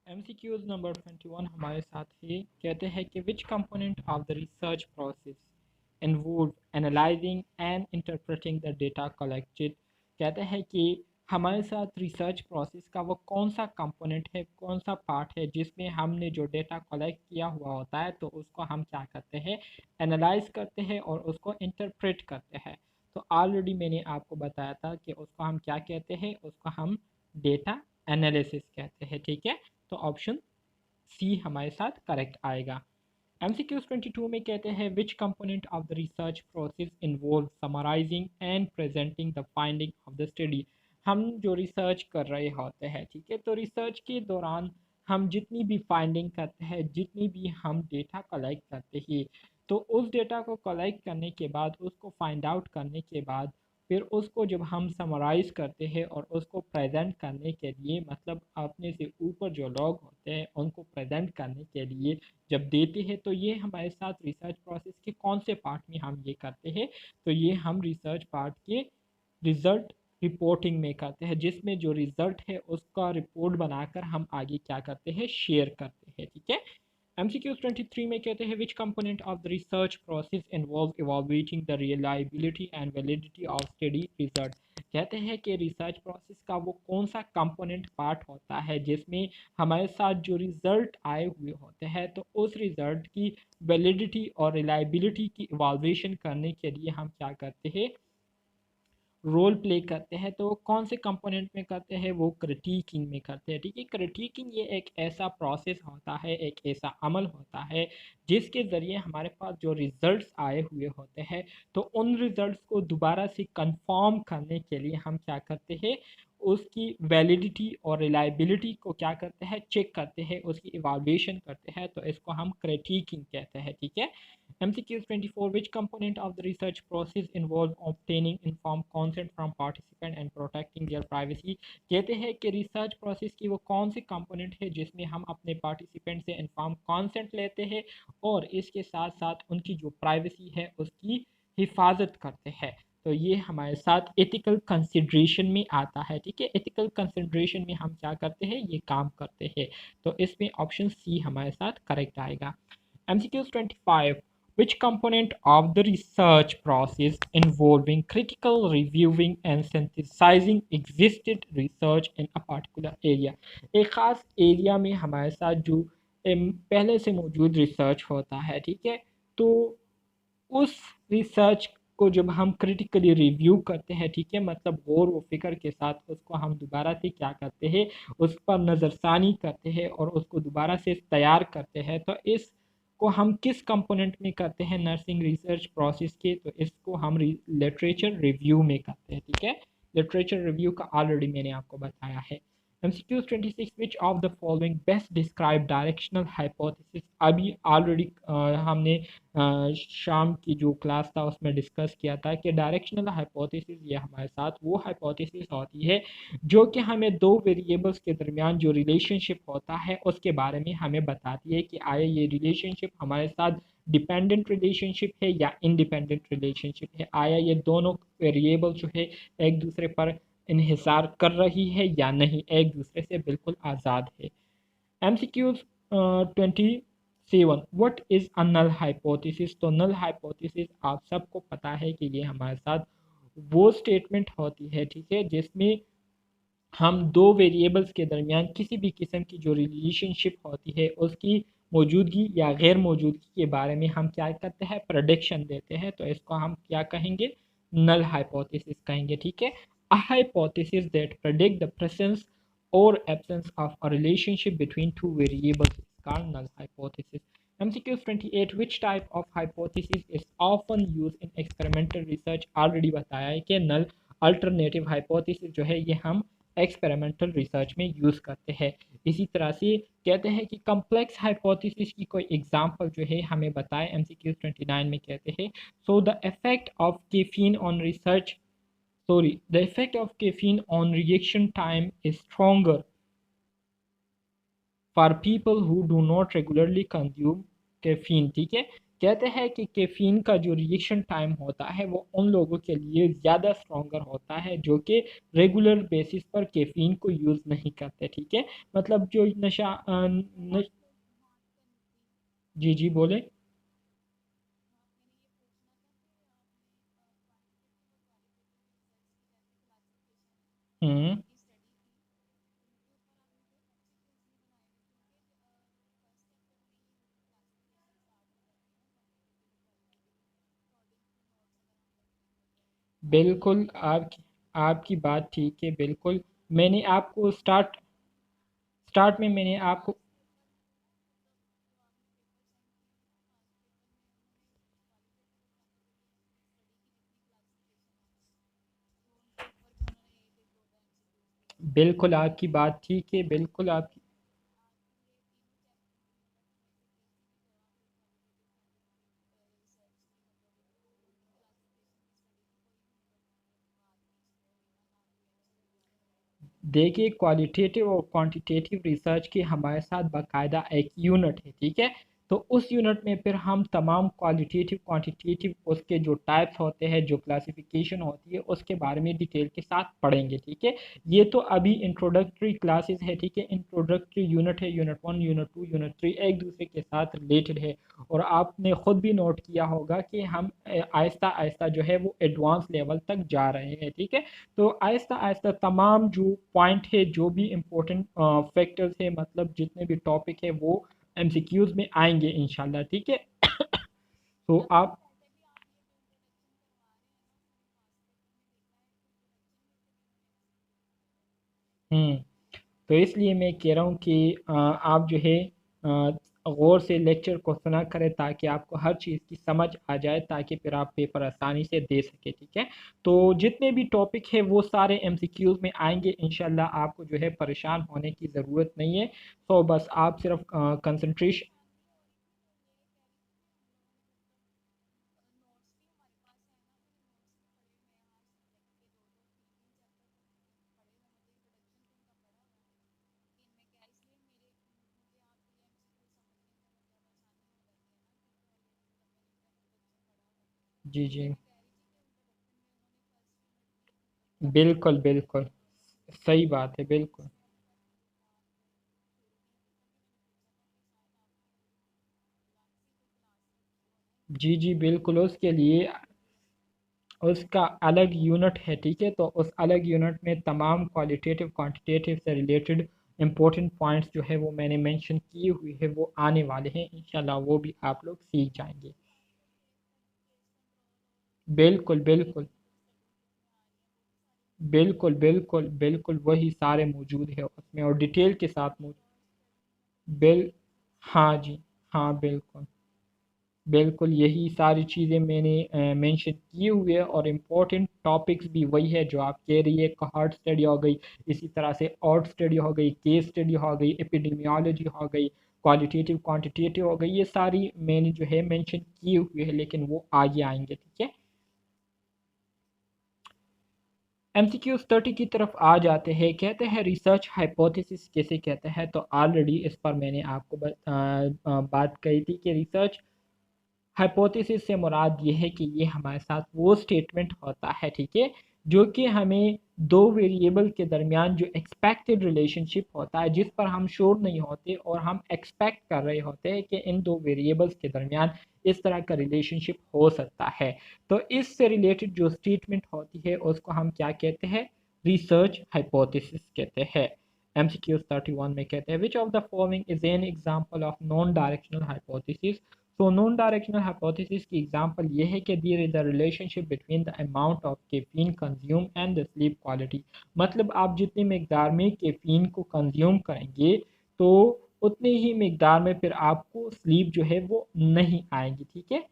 MCQs number 21 हमारे साथ है। कहते हैं कि विच component of the research process involve analysing and interpreting the data collected. कहते हैं कि हमारे साथ रिसर्च प्रोसेस का वो कौन सा कंपोनेंट है, कौन सा पार्ट है जिसमें हमने जो डेटा कलेक्ट किया हुआ होता है तो उसको हम क्या करते हैं, एनालाइज करते हैं और उसको इंटरप्रेट करते हैं। तो ऑलरेडी मैंने आपको बताया था कि उसको हम क्या कहते हैं, उसको हम डेटा एनालिसिस कहते हैं। ठीक है, तो ऑप्शन सी हमारे साथ करेक्ट आएगा। MCQs 22 में कहते हैं which component of the research process involve summarizing and presenting the finding of the study. हम जो रिसर्च कर रहे होते हैं, ठीक है, तो रिसर्च के दौरान हम जितनी भी फाइंडिंग करते हैं, जितनी भी हम डेटा कलेक्ट करते हैं, तो उस डेटा को कलेक्ट करने के बाद, उसको फाइंड आउट करने के बाद, फिर उसको जब हम समराइज़ करते हैं और उसको प्रेजेंट करने के लिए, मतलब अपने से ऊपर जो लोग होते हैं उनको प्रेजेंट करने के लिए जब देते हैं, तो ये हमारे साथ रिसर्च प्रोसेस के कौन से पार्ट में हम ये करते हैं, तो ये हम रिसर्च पार्ट के रिज़ल्ट रिपोर्टिंग में करते हैं, जिसमें जो रिज़ल्ट है उसका रिपोर्ट बनाकर हम आगे क्या करते हैं, शेयर करते हैं। ठीक है, MCQ 23 में कहते हैं which component of the research process involve evaluating the reliability and validity of study result. कहते हैं कि रिसर्च प्रोसेस का वो कौन सा कंपोनेंट पार्ट होता है जिसमें हमारे साथ जो रिजल्ट आए हुए होते हैं तो उस रिजल्ट की वैलिडिटी और रिलायबिलिटी की इवैल्यूएशन करने के लिए हम क्या करते हैं, रोल प्ले करते हैं। तो कौन से कंपोनेंट में करते हैं, वो क्रिटिकिंग में करते हैं। ठीक है, क्रिटिकिंग ये एक ऐसा प्रोसेस होता है, एक ऐसा अमल होता है जिसके ज़रिए हमारे पास जो रिजल्ट्स आए हुए होते हैं तो उन रिजल्ट्स को दोबारा से कंफर्म करने के लिए हम क्या करते हैं, उसकी वैलिडिटी और रिलायबिलिटी को क्या करते हैं, चेक करते हैं, उसकी इवैल्यूएशन करते हैं, तो इसको हम क्रिटिकिंग कहते हैं। ठीक है, MCQ 24 which component of the research process involve obtaining informed consent from participant and protecting their privacy। कहते हैं कि रिसर्च प्रोसेस की वो कौन सी कंपोनेंट है जिसमें हम अपने पार्टिसिपेंट से इन्फॉर्म कॉन्सेंट लेते हैं और इसके साथ साथ उनकी जो प्राइवेसी है उसकी हिफाजत करते हैं। तो ये हमारे साथ एथिकल कंसिड्रेशन में आता है। ठीक है, एथिकल कंसिड्रेशन में हम क्या करते हैं, ये काम करते हैं। तो इसमें ऑप्शन सी हमारे साथ करेक्ट आएगा। MCQs 25 which component of the research process involving critical reviewing and synthesizing existed research in a particular area। एक ख़ास एरिया में हमारे साथ जो पहले से मौजूद रिसर्च होता है, ठीक है, तो उस रिसर्च को जब हम क्रिटिकली रिव्यू करते हैं, ठीक है, मतलब गौर व फिक्र के साथ उसको हम दोबारा से क्या करते हैं, उस पर नज़रसानी करते हैं और उसको दोबारा से तैयार करते हैं, तो इस को हम किस कंपोनेंट में करते हैं नर्सिंग रिसर्च प्रोसेस के, तो इसको हम लिटरेचर रिव्यू में करते हैं। ठीक है, लिटरेचर रिव्यू का ऑलरेडी मैंने आपको बताया है। MCQ 26 which of the following best describe directional hypothesis। अभी ऑलरेडी हमने शाम की जो क्लास था उसमें डिस्कस किया था कि डायरेक्शनल हाइपोथेसिस ये हमारे साथ वो हाइपोथेसिस होती है जो कि हमें दो वेरिएबल्स के दरमियान जो रिलेशनशिप होता है उसके बारे में हमें बताती है कि आया ये रिलेशनशिप हमारे साथ डिपेंडेंट रिलेशनशिप है या इंडिपेंडेंट रिलेशनशिप है, आया ये दोनों वेरिएबल जो है एक दूसरे पर इन्हिसार कर रही है या नहीं, एक दूसरे से बिल्कुल आज़ाद है। MCQs 27 what is a null hypothesis. तो नल हाइपोथेसिस आप सबको पता है कि ये हमारे साथ वो स्टेटमेंट होती है, ठीक है, जिसमें हम दो वेरिएबल्स के दरमियान किसी भी किस्म की जो रिलेशनशिप होती है उसकी मौजूदगी या गैर मौजूदगी के बारे में हम क्या करते हैं, प्रेडिक्शन देते हैं, तो इसको हम क्या कहेंगे, नल हाइपोथेसिस कहेंगे। ठीक है, a hypothesis that predict the presence or absence of a relationship between two variables is called null hypothesis। MCQ 28 which type of hypothesis is often used in experimental research। Already बताया है कि null alternative hypothesis जो है ये हम experimental research में use करते हैं। इसी तरह से कहते हैं कि कम्प्लेक्स हाइपोथेसिस की कोई एग्जांपल जो है हमें बताएं। MCQ 29 में कहते हैं so the effect of caffeine on research sorry the effect of caffeine on reaction time is stronger for people who do not regularly consume caffeine। ठीक है, कहते हैं कि कैफीन का जो रिएक्शन टाइम होता है वो उन लोगों के लिए ज़्यादा स्ट्रॉन्गर होता है जो कि रेगुलर बेसिस पर कैफीन को यूज़ नहीं करते, ठीक है। मतलब जो नशा जी जी बोले। हम्म। बिल्कुल आपकी आपकी बात ठीक है, बिल्कुल। मैंने आपको स्टार्ट में मैंने आपको बिल्कुल आपकी बात ठीक है, बिल्कुल आपकी देखिए क्वालिटेटिव और क्वांटिटेटिव रिसर्च की हमारे साथ बाकायदा एक यूनिट है, ठीक है। तो उस यूनिट में फिर हम तमाम क्वालिटेटिव क्वांटिटेटिव उसके जो टाइप्स होते हैं, जो क्लासिफिकेशन होती है, उसके बारे में डिटेल के साथ पढ़ेंगे, ठीक है। ये तो अभी इंट्रोडक्टरी क्लासेस है, ठीक है। इंट्रोडक्टरी यूनिट है, unit one, unit two, unit three एक दूसरे के साथ रिलेटेड है। और आपने खुद भी नोट किया होगा कि हम आहिस्ता आहिस्ता जो है वो एडवांस लेवल तक जा रहे हैं, ठीक है। तो आहिस्ता आहिस्ता तमाम जो पॉइंट है, जो भी इम्पोर्टेंट फैक्टर्स है, मतलब जितने भी टॉपिक है वो एमसीक्यूज में आएंगे इंशाल्लाह, ठीक है। तो आप हम्म। तो इसलिए मैं कह रहा हूँ कि आप जो है गौर से लेक्चर को सुना करें ताकि आपको हर चीज़ की समझ आ जाए, ताकि फिर आप पेपर आसानी से दे सके, ठीक है। तो जितने भी टॉपिक है वो सारे एमसीक्यूज में आएंगे इंशाल्लाह, आपको जो है परेशान होने की ज़रूरत नहीं है। तो बस आप सिर्फ कंसंट्रेशन जी जी बिल्कुल बिल्कुल सही बात है, बिल्कुल। जी जी बिल्कुल, उसके लिए उसका अलग यूनिट है, ठीक है। तो उस अलग यूनिट में तमाम क्वालिटेटिव क्वांटिटेटिव से रिलेटेड इंपॉर्टेंट पॉइंट्स जो है वो मैंने मेंशन किए हुए हैं, वो आने वाले हैं इंशाल्लाह, वो भी आप लोग सीख जाएंगे। बिल्कुल बिल्कुल बिल्कुल बिल्कुल बिल्कुल वही सारे मौजूद है उसमें और डिटेल के साथ मौजूद। बिल हाँ जी, हाँ बिल्कुल बिल्कुल यही सारी चीज़ें मैंने मेंशन किए हुए है, और इम्पोर्टेंट टॉपिक्स भी वही है जो आप कह रही है। कोहॉर्ट स्टडी हो गई, इसी तरह से और स्टडी हो गई, केस स्टडी हो गई, एपिडेमियोलॉजी हो गई, क्वालिटेटिव क्वांटिटेटिव हो गई, ये सारी मैंने जो है मेंशन किए हुए हैं, लेकिन वो आगे आएंगे, ठीक है। एमसीक्यू 30 की तरफ आ जाते हैं। कहते हैं रिसर्च हाइपोथेसिस कैसे कहते हैं, तो ऑलरेडी इस पर मैंने आपको बात कही थी कि रिसर्च हाइपोथेसिस से मुराद ये है कि ये हमारे साथ वो स्टेटमेंट होता है, ठीक है, जो कि हमें दो वेरिएबल के दरमियान जो एक्सपेक्टेड रिलेशनशिप होता है, जिस पर हम श्योर नहीं होते और हम एक्सपेक्ट कर रहे होते हैं कि इन दो वेरिएबल्स के दरमियान इस तरह का रिलेशनशिप हो सकता है। तो इससे रिलेटेड जो स्टेटमेंट होती है उसको हम क्या कहते हैं, रिसर्च हाइपोथेसिस कहते हैं। MCQ 31 में कहते हैं which of the following is an example of non directional hypothesis. तो नॉन डायरेक्शनल हाइपोथेसिस की एग्जांपल ये है कि there is a relationship between the amount of caffeine consume and the sleep quality. मतलब आप जितनी मकदार में कैफीन को कंज्यूम करेंगे, तो उतनी ही मकदार में फिर आपको स्लीप जो है वो नहीं आएगी, ठीक है।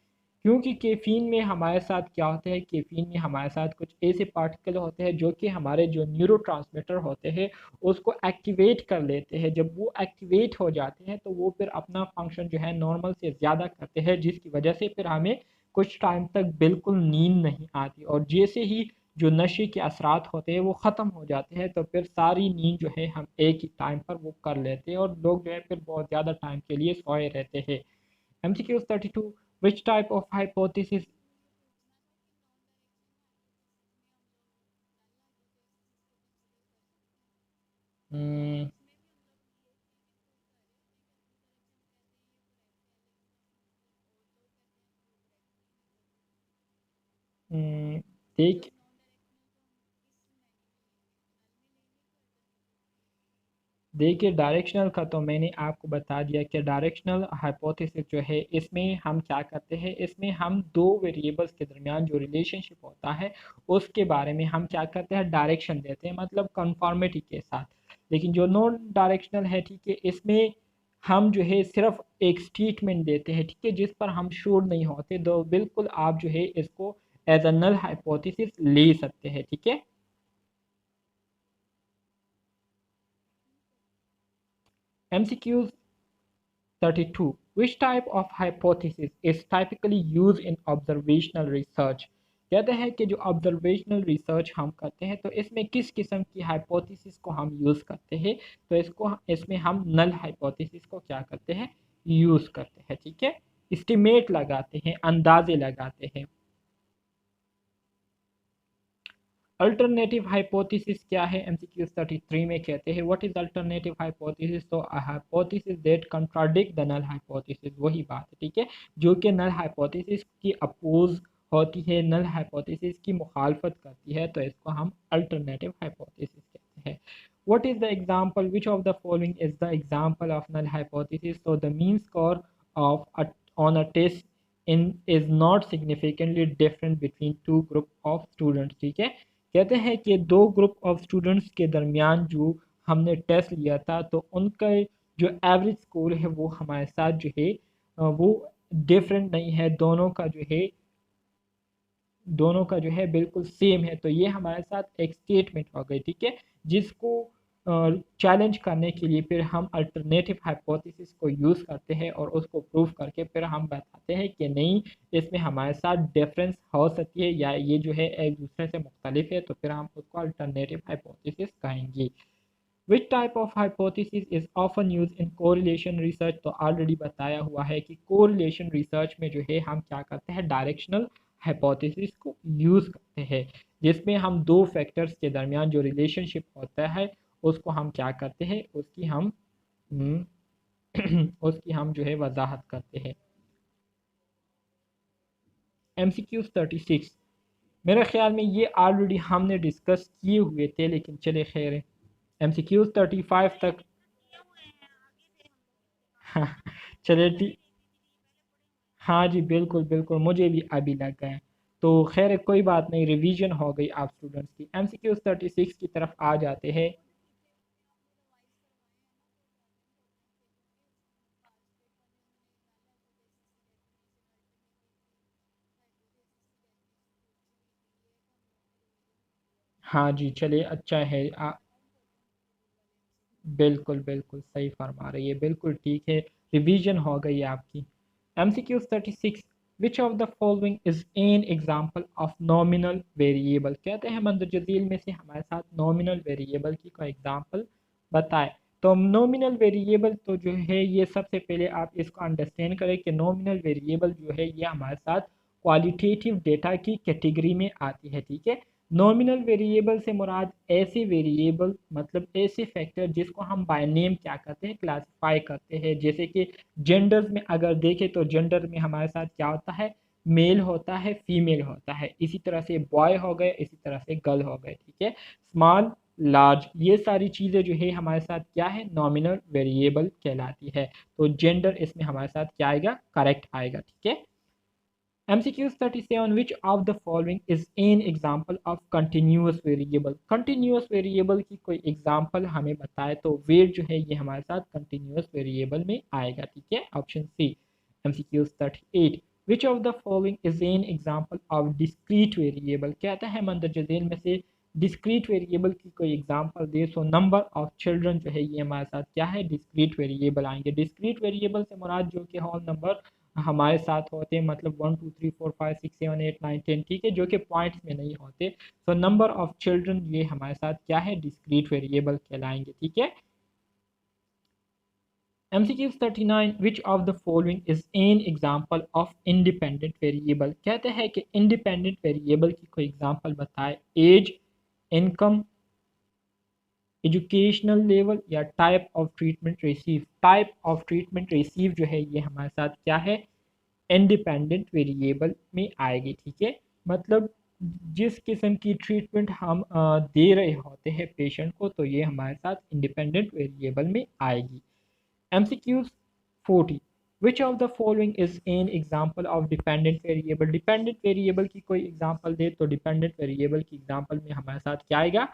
क्योंकि कैफीन में हमारे साथ क्या होता है, कैफीन में हमारे साथ कुछ ऐसे पार्टिकल होते हैं जो कि हमारे जो न्यूरो होते हैं उसको एक्टिवेट कर लेते हैं। जब वो एक्टिवेट हो जाते हैं तो वो फिर अपना फंक्शन जो है नॉर्मल से ज़्यादा करते हैं, जिसकी वजह से फिर हमें कुछ टाइम तक बिल्कुल नींद नहीं आती, और जैसे ही जो नशे के असरात होते हैं वो ख़त्म हो जाते हैं, तो फिर सारी नींद जो है हम एक ही टाइम पर वो कर लेते हैं, और लोग जो है फिर बहुत ज़्यादा टाइम के लिए सोए रहते हैं। MCQ 32 which type of hypothesis देख देखिए डायरेक्शनल का तो मैंने आपको बता दिया कि डायरेक्शनल हाइपोथेसिस जो है इसमें हम क्या करते हैं, इसमें हम दो वेरिएबल्स के दरमियान जो रिलेशनशिप होता है उसके बारे में हम क्या करते हैं, डायरेक्शन देते हैं, मतलब कन्फॉर्मिटी के साथ। लेकिन जो नॉन डायरेक्शनल है, ठीक है, इसमें हम जो है सिर्फ एक स्टेटमेंट देते हैं, ठीक है, जिस पर हम श्योर नहीं होते, तो बिल्कुल आप जो है इसको एज अ नल हाइपोथेसिस ले सकते हैं, ठीक है। MCQs 32. Which type of hypothesis is typically used in observational research? कहते हैं कि जो ऑब्जर्वेशनल रिसर्च हम करते हैं तो इसमें किस किस्म की हाइपोथेसिस को हम यूज़ करते हैं, तो इसमें हम नल हाइपोथेसिस को क्या करते हैं, यूज़ करते हैं, ठीक है। एस्टिमेट लगाते हैं, अंदाजे लगाते हैं। अल्टरनेटिव हाइपोथेसिस क्या है, एमसीक्यू 33 में कहते हैं व्हाट इज अल्टरनेटिव हाइपोथेसिस, तो hypothesis that contradict the null hypothesis, वही बात है, ठीक है, जो कि नल हाइपोथेसिस की अपोज होती है, नल हाइपोथेसिस की मुखालफत करती है, तो इसको हम अल्टरनेटिव हाइपोथेसिस कहते हैं। What is the example? Which of the following is the example of null hypothesis? So the mean score on a test in is not significantly different between two group of students, ठीक है। कहते हैं कि दो group of students के दरमियान जो हमने टेस्ट लिया था तो उनका जो एवरेज स्कोर है वो हमारे साथ जो है वो डिफरेंट नहीं है, दोनों का जो है बिल्कुल सेम है। तो ये हमारे साथ एक स्टेटमेंट हो गई, ठीक है, जिसको चैलेंज करने के लिए फिर हम अल्टरनेटिव हाइपोथेसिस को यूज़ करते हैं और उसको प्रूव करके फिर हम बताते हैं कि नहीं, इसमें हमारे साथ डिफरेंस हो सकती है या ये जो है एक दूसरे से मुख्तलिफ है, तो फिर हम उसको अल्टरनेटिव हाइपोथेसिस कहेंगे। Which type of hypothesis is often use in correlation research, तो ऑलरेडी बताया हुआ है कि कोरिलेशन रिसर्च में जो है हम क्या करते हैं, डायरेक्शनल हाइपोथेसिस को यूज़ करते हैं, जिसमें हम दो फैक्टर्स के दरमियान जो रिलेशनशिप होता है उसको हम क्या करते हैं, हम्म, उसकी हम जो है वजाहत करते हैं। MCQ 36, मेरे ख्याल में ये ऑलरेडी हमने डिस्कस किए हुए थे, लेकिन चले खैर है। MCQ 35 तक चले ठीक। हाँ जी, बिल्कुल बिल्कुल, मुझे भी अभी लग गए। तो खैर कोई बात नहीं, रिवीजन हो गई आप स्टूडेंट्स की। MCQ 36 की तरफ आ जाते हैं। हाँ जी, चलिए अच्छा है। बिल्कुल बिल्कुल सही फरमा रही है, बिल्कुल ठीक है, रिवीजन हो गई आपकी। MCQ 36, which of the following is an example of nominal variable, कहते हैं मंदजजील में से हमारे साथ नॉमिनल वेरिएबल की कोई एग्जाम्पल बताए। तो नॉमिनल वेरिएबल तो जो है ये सबसे पहले आप इसको अंडरस्टैंड करें कि नॉमिनल वेरिएबल जो है ये हमारे साथ क्वालिटेटिव डेटा की कैटेगरी में आती है, ठीक है। नॉमिनल वेरिएबल से मुराद ऐसे वेरिएबल, मतलब ऐसे फैक्टर जिसको हम बाय नेम क्या करते हैं, क्लासिफाई करते हैं। जैसे कि जेंडर्स में अगर देखें तो जेंडर में हमारे साथ क्या होता है, मेल होता है, फीमेल होता है, इसी तरह से बॉय हो गए, इसी तरह से गर्ल हो गए, ठीक है। स्मॉल, लार्ज, ये सारी चीज़ें जो है हमारे साथ क्या है, नॉमिनल वेरिएबल कहलाती है। तो जेंडर इसमें हमारे साथ क्या आएगा, करेक्ट आएगा, ठीक है। MCQ 37, which of the following is an example of continuous variable, continuous variable की कोई एग्जाम्पल हमें बताए तो वेट जो है ये हमारे साथ continuous variable में आएगा, ठीक है। Option C. MCQ 38, which of the following is an example of discrete variable, कहता है मंदरज झेल में से डिस्क्रीट वेरिएबल की कोई example they. So number of children जो है ये हमारे साथ क्या है, डिस्क्रीट वेरिएबल आएंगे। डिस्क्रीट वेरिएबल से मुराद जो कि होल नंबर हमारे साथ होते हैं, मतलब 1 2 3 4 5 6 7 8 9 10, ठीक है, जो कि पॉइंट्स में नहीं होते। सो नंबर ऑफ चिल्ड्रन ये हमारे साथ क्या है, डिस्क्रीट वेरिएबल कहलाएंगे, ठीक है। MCQ 39 which of the following is an example of independent variable. कहते हैं कि इंडिपेंडेंट वेरिएबल की कोई एग्जाम्पल बताए। एज, इनकम, एजुकेशनल लेवल या type of treatment receive. Type of treatment receive जो है ये हमारे साथ क्या है, इंडिपेंडेंट वेरिएबल में आएगी। ठीक है, मतलब जिस किस्म की ट्रीटमेंट हम दे रहे होते हैं पेशेंट को, तो ये हमारे साथ इंडिपेंडेंट वेरिएबल में आएगी। MCQs 40 which of the following is an example of dependent variable. Dependent variable की कोई एग्जाम्पल दे तो डिपेंडेंट वेरिएबल की एग्जाम्पल में हमारे साथ क्या आएगा,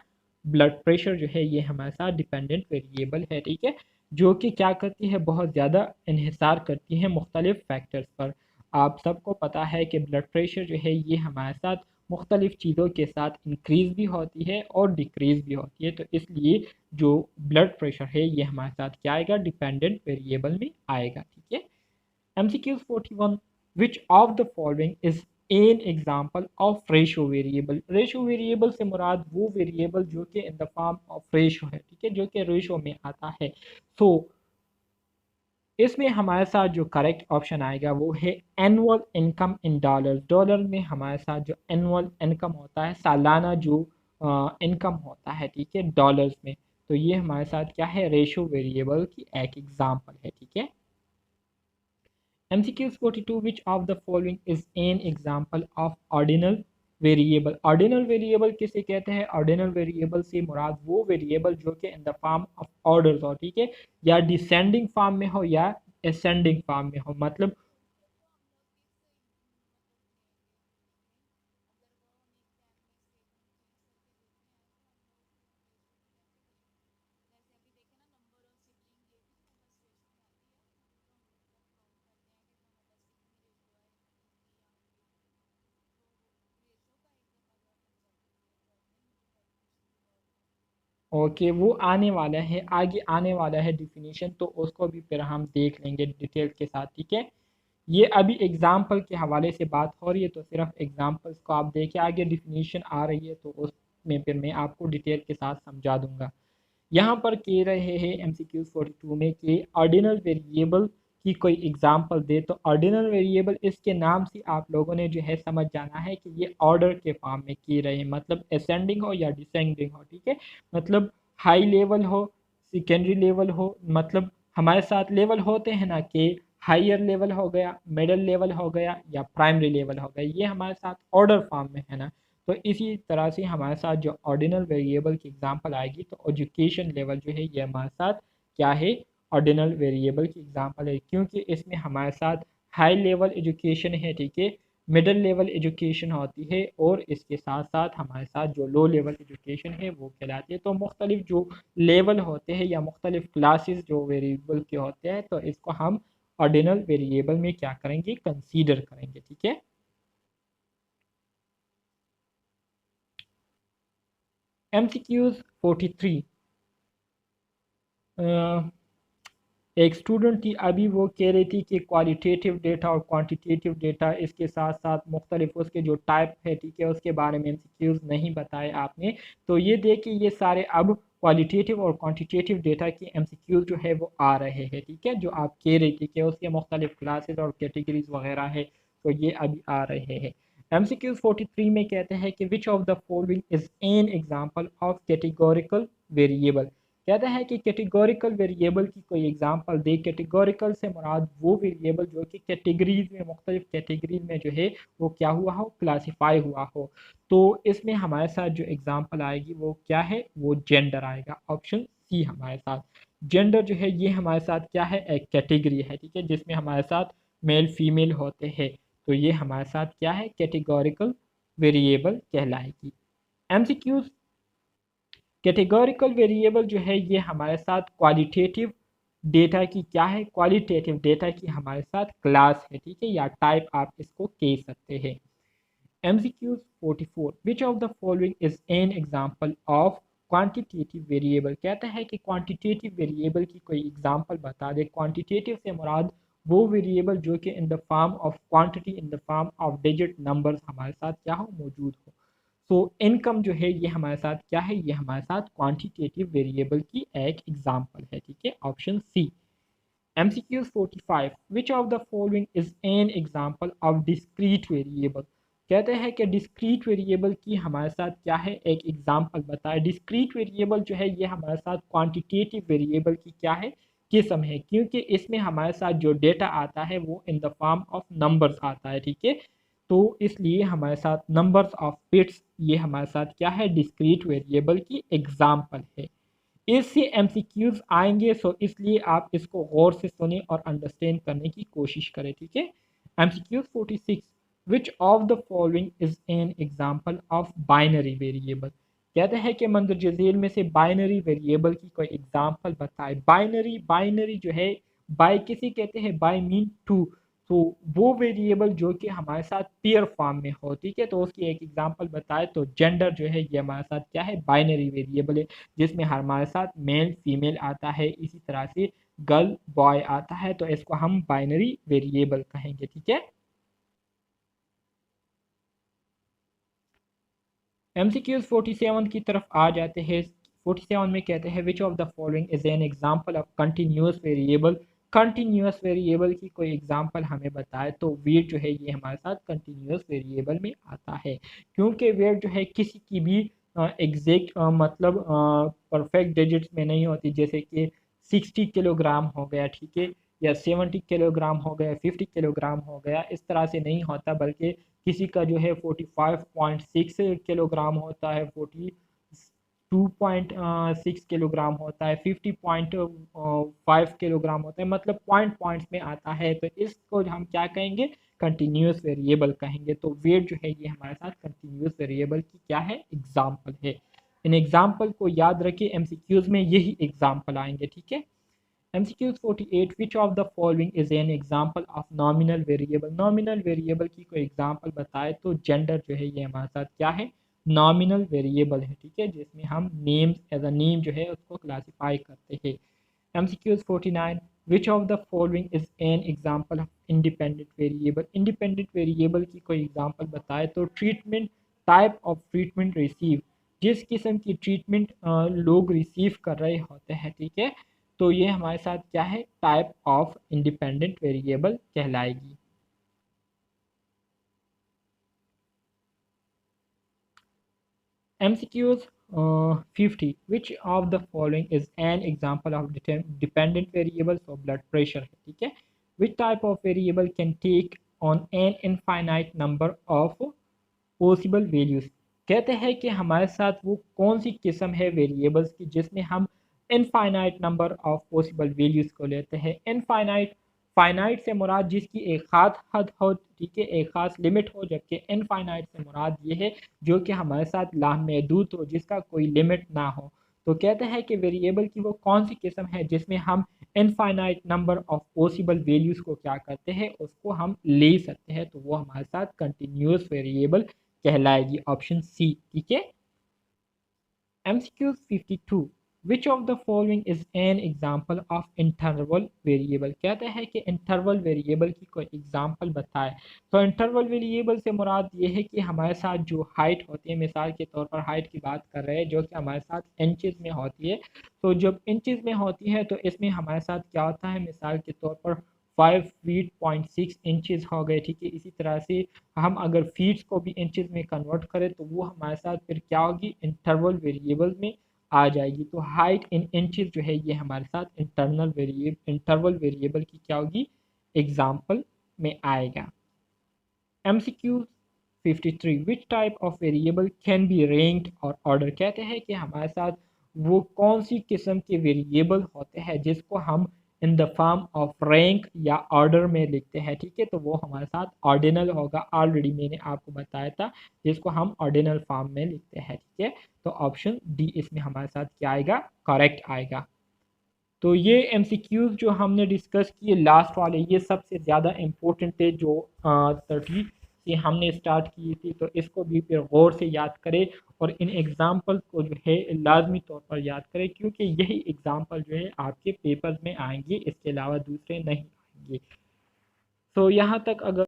ब्लड प्रेशर जो है ये हमारे साथ डिपेंडेंट वेरिएबल है। ठीक है, जो कि क्या करती है, बहुत ज़्यादा इन्हिसार करती है मुख्तलिफ फैक्टर्स पर। आप सबको पता है कि ब्लड प्रेशर जो है ये हमारे साथ मुख्तलिफ चीज़ों के साथ इंक्रीज़ भी होती है और डिक्रीज़ भी होती है, तो इसलिए जो ब्लड प्रेशर है ये हमारे साथ क्या आएगा, डिपेंडेंट वेरिएबल में आएगा। ठीक है, MCQ 41 which of the following is an example of ratio variable. Ratio variable से मुराद वो वेरिएबल जो कि in the form of ratio है। ठीक है, जो कि रेशो में आता है। तो इसमें हमारे साथ जो करेक्ट ऑप्शन आएगा वो है annual income in dollar. Dollar में हमारे साथ जो एनुअल इनकम होता है, सालाना जो इनकम होता है, ठीक है, डॉलर्स में, तो ये हमारे साथ क्या है, रेशो वेरिएबल की एक एग्जांपल है। ठीक है, MCQ 42 which of the following is an example of ordinal variable. Ordinal variable किसे कहते हैं, ऑर्डिनल वेरिएबल से मुराद वो वेरिएबल जो कि in the form of orders हो। ठीक है, या डिसेंडिंग फॉर्म में हो या असेंडिंग फॉर्म में हो। मतलब ओके, वो आने वाला है, आगे आने वाला है डिफिनीशन, तो उसको भी फिर हम देख लेंगे डिटेल के साथ। ठीक है, ये अभी एग्जाम्पल के हवाले से बात हो रही है, तो सिर्फ एग्जाम्पल्स को आप देखिए, आगे डिफिनीशन आ रही है तो उसमें फिर मैं आपको डिटेल के साथ समझा दूंगा। यहाँ पर कह रहे हैं MCQ 42 में कि ऑर्डिनल वेरिएबल की कोई एग्जांपल दे, तो ऑर्डिनल वेरिएबल इसके नाम से आप लोगों ने जो है समझ जाना है कि ये ऑर्डर के फॉर्म में कह रहे हैं, मतलब असेंडिंग हो या डिसेंडिंग हो। ठीक है, मतलब हाई लेवल हो, सेकेंडरी लेवल हो, मतलब हमारे साथ लेवल होते हैं ना कि हायर लेवल हो गया, मिडल लेवल हो गया या प्राइमरी लेवल हो गया, ये हमारे साथ ऑर्डर फॉर्म में है ना। तो इसी तरह से हमारे साथ जो ऑर्डिनल वेरिएबल की एग्जांपल आएगी, तो एजुकेशन लेवल जो है ये हमारे साथ क्या है, ऑर्डिनल वेरिएबल की एग्जांपल है, क्योंकि इसमें हमारे साथ हाई लेवल एजुकेशन है। ठीक है, मिडिल लेवल एजुकेशन होती है और इसके साथ साथ हमारे साथ जो लो लेवल एजुकेशन है वो कहलाती है। तो मुख्तलिफ जो लेवल होते हैं या मुख्तलिफ क्लासेस जो वेरिएबल के होते हैं, तो इसको हम ऑर्डिनल वेरिएबल में क्या करेंगे, कंसीडर करेंगे। ठीक है, MCQs 43 एक स्टूडेंट थी, अभी वो कह रही थी कि क्वालिटेटिव डेटा और क्वांटिटेटिव डेटा, इसके साथ साथ मुख्तलिफ उसके जो टाइप है, ठीक है, उसके बारे में MCQs नहीं बताए आपने। तो ये देखिए, ये सारे अब क्वालिटेटिव और क्वांटिटेटिव डेटा की MCQs जो है वो आ रहे हैं। ठीक है, जो आप कह रही थी कि उसके मुख्तलिफ क्लासेस और कैटेगरीज वगैरह है, तो ये अभी आ रहे हैं। MCQs 43 में कहते हैं कि विच of the following is an example of categorical variable. कहता है कि कैटेगोरिकल वेरिएबल की कोई एग्जांपल दे। कैटेगोरिकल से मुराद वो वेरिएबल जो कि कैटेगरीज में, मुख्तलिफ कैटेगरीज में जो है वो क्या हुआ हो, क्लासीफाई हुआ हो। तो इसमें हमारे साथ जो एग्जांपल आएगी वो क्या है, वो जेंडर आएगा, ऑप्शन सी हमारे साथ। जेंडर जो है ये हमारे साथ क्या है, एक कैटेगरी है। ठीक है, जिसमें हमारे साथ मेल फीमेल होते हैं, तो ये हमारे साथ क्या है, कैटेगोरिकल वेरिएबल कहलाएगी। MCQ कैटेगोरिकल वेरिएबल जो है ये हमारे साथ क्वालिटेटिव डेटा की क्या है, क्वालिटेटिव डेटा की हमारे साथ क्लास है। ठीक है, या टाइप आप इसको कह सकते हैं। MCQ 44 which of the following is an example of quantitative variable. कहता है कि क्वांटिटेटिव वेरिएबल की कोई एग्जांपल बता दे। क्वांटिटेटिव से मुराद वो वेरिएबल जो कि in the form of quantity, in the form of digit numbers हमारे साथ क्या हो, मौजूद हो। तो इनकम जो है ये हमारे साथ क्या है, ये हमारे साथ क्वांटिटेटिव वेरिएबल की एक एग्जांपल है। ठीक है, option C. MCQs 45 which of the following is an example of discrete variable। कहते हैं कि डिस्क्रीट वेरिएबल की हमारे साथ क्या है, एक एग्जांपल बताए। डिस्क्रीट वेरिएबल जो है ये हमारे साथ क्वांटिटेटिव वेरिएबल की क्या है, किस्म है, क्योंकि इसमें हमारे साथ जो डेटा आता है वो in the form of numbers आता है, ठीक है। तो इसलिए हमारे साथ नंबर्स ऑफ बिट्स ये हमारे साथ क्या है, डिस्क्रीट वेरिएबल की एग्जाम्पल है। इससे एमसीक्यूज आएंगे, सो इसलिए आप इसको गौर से सुने और अंडरस्टैंड करने की कोशिश करें, ठीक है। MCQs 46 which of the following is an example of binary variable. कहते हैं कि मंदरज झेल में से बाइनरी वेरिएबल की कोई एग्जांपल बताए। बाइनरी बाइनरी जो है, बाय किसी कहते हैं, बाय मीन टू। तो वो वेरिएबल जो कि हमारे साथ पेयर फॉर्म में हो, ठीक है, तो उसकी एक एग्जांपल बताए। तो जेंडर जो है ये हमारे साथ क्या है, बाइनरी वेरिएबल है, जिसमें हमारे साथ मेल फीमेल आता है, इसी तरह से गर्ल बॉय आता है, तो इसको हम बाइनरी वेरिएबल कहेंगे, ठीक है। MCQs 47 की तरफ आ जाते हैं। 47 में कहते हैं which of the following is an example of continuous variable. Continuous variable की कोई एग्जांपल हमें बताए, तो वेट जो है ये हमारे साथ कंटिन्यूअस वेरिएबल में आता है, क्योंकि वेट जो है किसी की भी एग्जैक्ट मतलब परफेक्ट डिजिट्स में नहीं होती, जैसे कि 60 किलोग्राम हो गया, ठीक है, या 70 किलोग्राम हो गया, 50 किलोग्राम हो गया, इस तरह से नहीं होता, बल्कि किसी का जो है 45.6 किलोग्राम होता है, 42.6 किलोग्राम होता है, 50.5 किलोग्राम होता है, मतलब पॉइंट्स में आता है। तो इसको हम क्या कहेंगे, कंटिन्यूस वेरिएबल कहेंगे। तो वेट जो है ये हमारे साथ कंटिन्यूस वेरिएबल की क्या है, एग्जाम्पल है। इन एग्जाम्पल को याद रखिए, एमसीक्यूज में यही एग्जाम्पल आएंगे, ठीक है। MCQ 48 which of the following is an example of nominal variable। nominal variable की कोई एग्जांपल बताए, तो जेंडर जो है ये हमारे साथ क्या है, नॉमिनल वेरिएबल है, ठीक है, जिसमें हम नेम एज अ नेम जो है उसको क्लासिफाई करते हैं। MCQ 49 which of the following is an example of independent variable। independent variable की कोई एग्जांपल बताए, तो treatment, type of treatment receive, जिस किस्म की ट्रीटमेंट लोग रिसीव कर रहे होते हैं, ठीक है, तो ये हमारे साथ क्या है, टाइप ऑफ इंडिपेंडेंट वेरिएबल कहलाएगी। MCQs 50 which of the following is an example of dependent variable। so blood pressure है, ठीक है। which type of variable can take on an infinite number of possible values. कहते हैं कि हमारे साथ वो कौन सी किस्म है वेरिएबल्स की जिसमें हम infinite number of possible values को लेते हैं। इनफाइनाइट, फाइनाइट से मुराद जिसकी एक खास हद हो, ठीक है, एक खास लिमिट हो, जबकि इनफाइनाइट से मुराद ये है जो कि हमारे साथ लामहदूद हो, जिसका कोई लिमिट ना हो। तो कहते हैं कि वेरिएबल की वो कौन सी किस्म है जिसमें हम infinite number of possible values को क्या करते हैं, उसको हम ले सकते हैं, तो वो हमारे साथ कंटिन्यूस वेरिएबल कहलाएगी, ऑप्शन सी, ठीक है। MCQ 52 which of the following is an example of interval variable। कहते हैं कि इंटरवल वेरिएबल की कोई एग्जांपल बताए। तो इंटरवल वेरिएबल से मुराद ये है कि हमारे साथ जो हाइट होती है, मिसाल के तौर पर हाइट की बात कर रहे हैं, जो कि हमारे साथ इंचेस में होती है। तो जब इंचेस में होती है तो इसमें हमारे साथ क्या होता है, मिसाल के तौर पर 5 फीट 6 इंचेस हो गए, ठीक है। इसी तरह से हम अगर फीट्स को भी इंचेस में कन्वर्ट करें तो वो हमारे साथ फिर क्या होगी, इंटरवल वेरिएबल में आ जाएगी। तो हाइट इन इंचेस जो है ये हमारे साथ इंटरवल वेरिएबल की क्या होगी, एग्जाम्पल में आएगा। MCQ 53 which type of variable can be ranked और ऑर्डर। कहते हैं कि हमारे साथ वो कौन सी किस्म के वेरिएबल होते हैं जिसको हम in the form of rank या ऑर्डर में लिखते हैं, ठीक है, तो वो हमारे साथ ऑर्डिनल होगा। ऑलरेडी मैंने आपको बताया था, जिसको हम ऑर्डिनल फॉर्म में लिखते हैं, ठीक है। तो ऑप्शन डी इसमें हमारे साथ क्या आएगा, करेक्ट आएगा। तो ये MCQs जो हमने डिस्कस किए लास्ट वाले, ये सबसे ज़्यादा इम्पोर्टेंट थे, जो 30 से हमने स्टार्ट की थी। तो इसको भी फिर गौर से याद करें और इन एग्ज़ाम्पल को जो है लाजमी तौर पर याद करें, क्योंकि यही एग्ज़ाम्पल जो है आपके पेपर्स में आएंगे, इसके अलावा दूसरे नहीं आएंगे। तो यहाँ तक अगर